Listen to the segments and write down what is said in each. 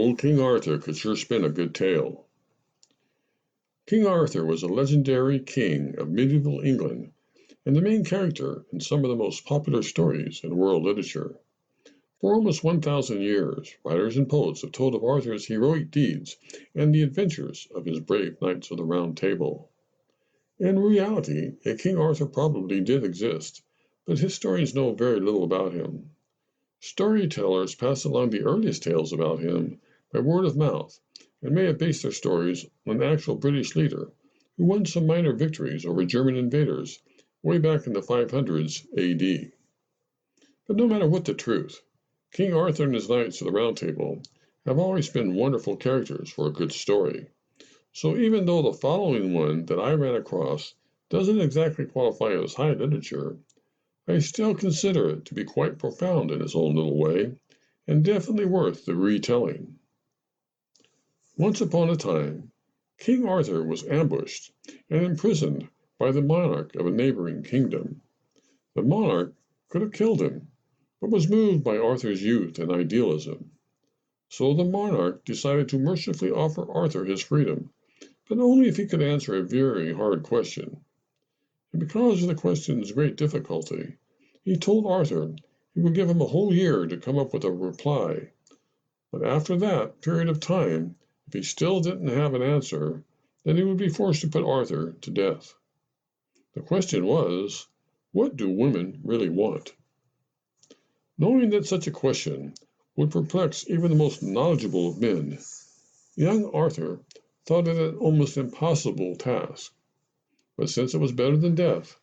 Old King Arthur could sure spin a good tale. King Arthur was a legendary king of medieval England and the main character in some of the most popular stories in world literature. For almost 1,000 years, writers and poets have told of Arthur's heroic deeds and the adventures of his brave knights of the Round Table. In reality, a King Arthur probably did exist, but historians know very little about him. Storytellers pass along the earliest tales about him by word of mouth and may have based their stories on an actual British leader who won some minor victories over German invaders way back in the 500s AD. But no matter what the truth, King Arthur and his knights of the Round Table have always been wonderful characters for a good story. So even though the following one that I ran across doesn't exactly qualify as high literature, I still consider it to be quite profound in its own little way, and definitely worth the retelling. Once upon a time, King Arthur was ambushed and imprisoned by the monarch of a neighboring kingdom. The monarch could have killed him, but was moved by Arthur's youth and idealism. So the monarch decided to mercifully offer Arthur his freedom, but only if he could answer a very hard question. And because of the question's great difficulty, he told Arthur he would give him a whole year to come up with a reply. But after that period of time, if he still didn't have an answer, then he would be forced to put Arthur to death. The question was, what do women really want? Knowing that such a question would perplex even the most knowledgeable of men, young Arthur thought it an almost impossible task. But since it was better than death,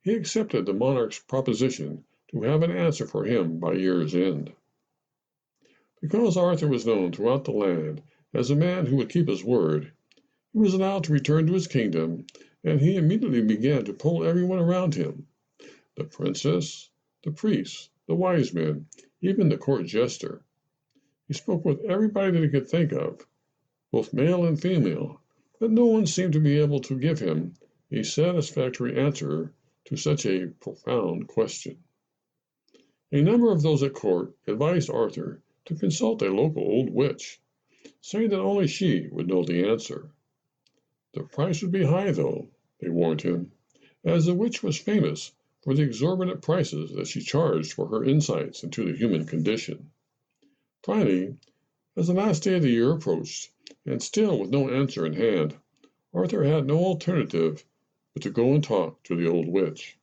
he accepted the monarch's proposition to have an answer for him by year's end. Because Arthur was known throughout the land as a man who would keep his word, he was allowed to return to his kingdom, and he immediately began to pull everyone around him: the princess, the priests, the wise men, even the court jester. He spoke with everybody that he could think of, both male and female, but no one seemed to be able to give him a satisfactory answer to such a profound question. A number of those at court advised Arthur to consult a local old witch, saying that only she would know the answer. The price would be high, though, they warned him, as the witch was famous for the exorbitant prices that she charged for her insights into the human condition. Finally, as the last day of the year approached, and still with no answer in hand, Arthur had no alternative but to go and talk to the old witch.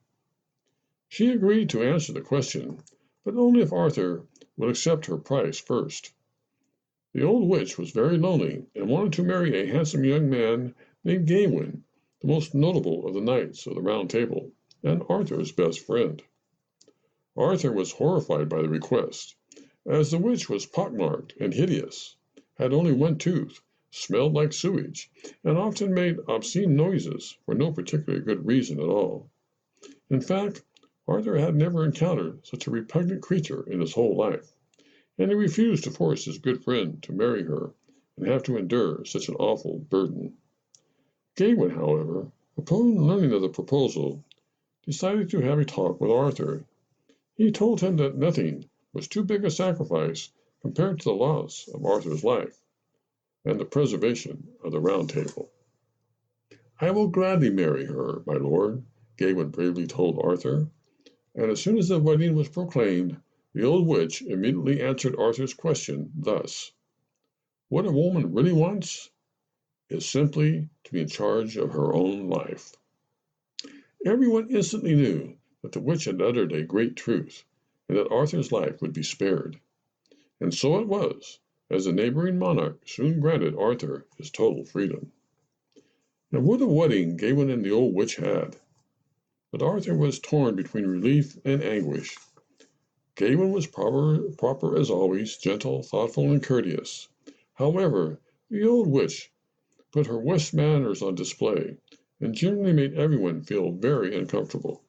She agreed to answer the question, but only if Arthur would accept her price first. The old witch was very lonely and wanted to marry a handsome young man named Gawain, the most notable of the knights of the Round Table, and Arthur's best friend. Arthur was horrified by the request, as the witch was pockmarked and hideous, had only one tooth, smelled like sewage, and often made obscene noises for no particularly good reason at all. In fact, Arthur had never encountered such a repugnant creature in his whole life, and he refused to force his good friend to marry her and have to endure such an awful burden. Gawain, however, upon learning of the proposal, decided to have a talk with Arthur. He told him that nothing was too big a sacrifice compared to the loss of Arthur's life and the preservation of the Round Table. "I will gladly marry her, my lord," Gawain bravely told Arthur, and as soon as the wedding was proclaimed, the old witch immediately answered Arthur's question thus: "What a woman really wants is simply to be in charge of her own life." Everyone instantly knew that the witch had uttered a great truth, and that Arthur's life would be spared. And so it was, as the neighboring monarch soon granted Arthur his total freedom. Now what a wedding Gawain and the old witch had! But Arthur was torn between relief and anguish. Gawain was proper as always, gentle, thoughtful, and courteous. However, the old witch put her worst manners on display, and generally made everyone feel very uncomfortable.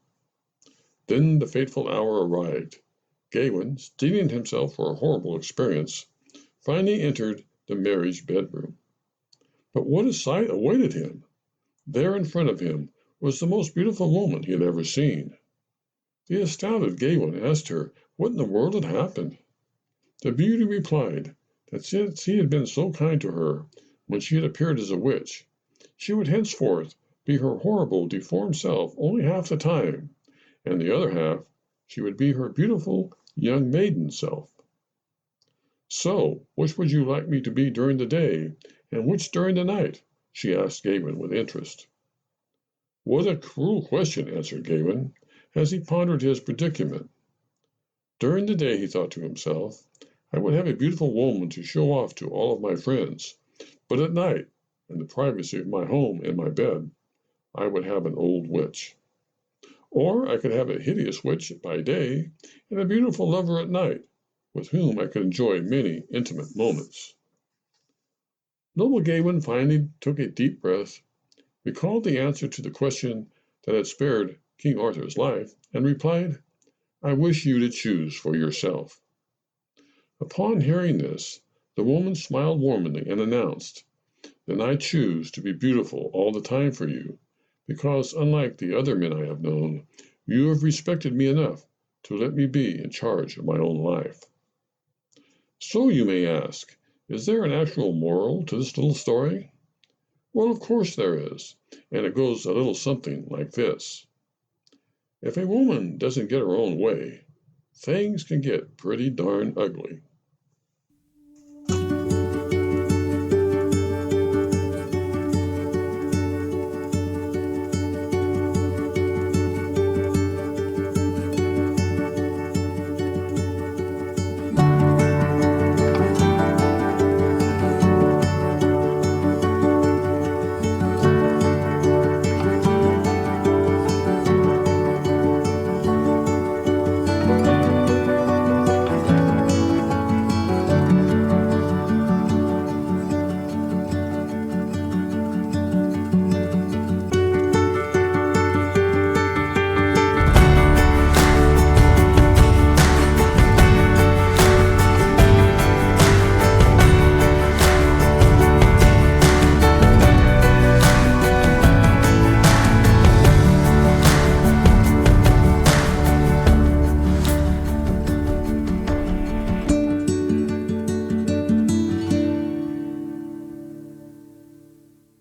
Then the fateful hour arrived. Gawain, steeling himself for a horrible experience, finally entered the marriage bedroom. But what a sight awaited him! There in front of him was the most beautiful woman he had ever seen. The astounded Gawain asked her what in the world had happened. The beauty replied that since he had been so kind to her when she had appeared as a witch, she would henceforth be her horrible, deformed self only half the time, and the other half she would be her beautiful young maiden self. "So, which would you like me to be during the day, and which during the night?" she asked Gavin with interest. "What a cruel question!" answered Gavin, as he pondered his predicament. During the day, he thought to himself, I would have a beautiful woman to show off to all of my friends, but at night, in the privacy of my home and my bed, I would have an old witch. Or I could have a hideous witch by day, and a beautiful lover at night, with whom I could enjoy many intimate moments. Noble Gavin finally took a deep breath, recalled the answer to the question that had spared King Arthur's life, and replied, I wish you to choose for yourself. Upon hearing this, the woman smiled warmly and announced, Then I choose to be beautiful all the time for you, because, unlike the other men I have known, you have respected me enough to let me be in charge of my own life. So, you may ask, is there an actual moral to this little story? Well, of course there is, and it goes a little something like this. If a woman doesn't get her own way, things can get pretty darn ugly.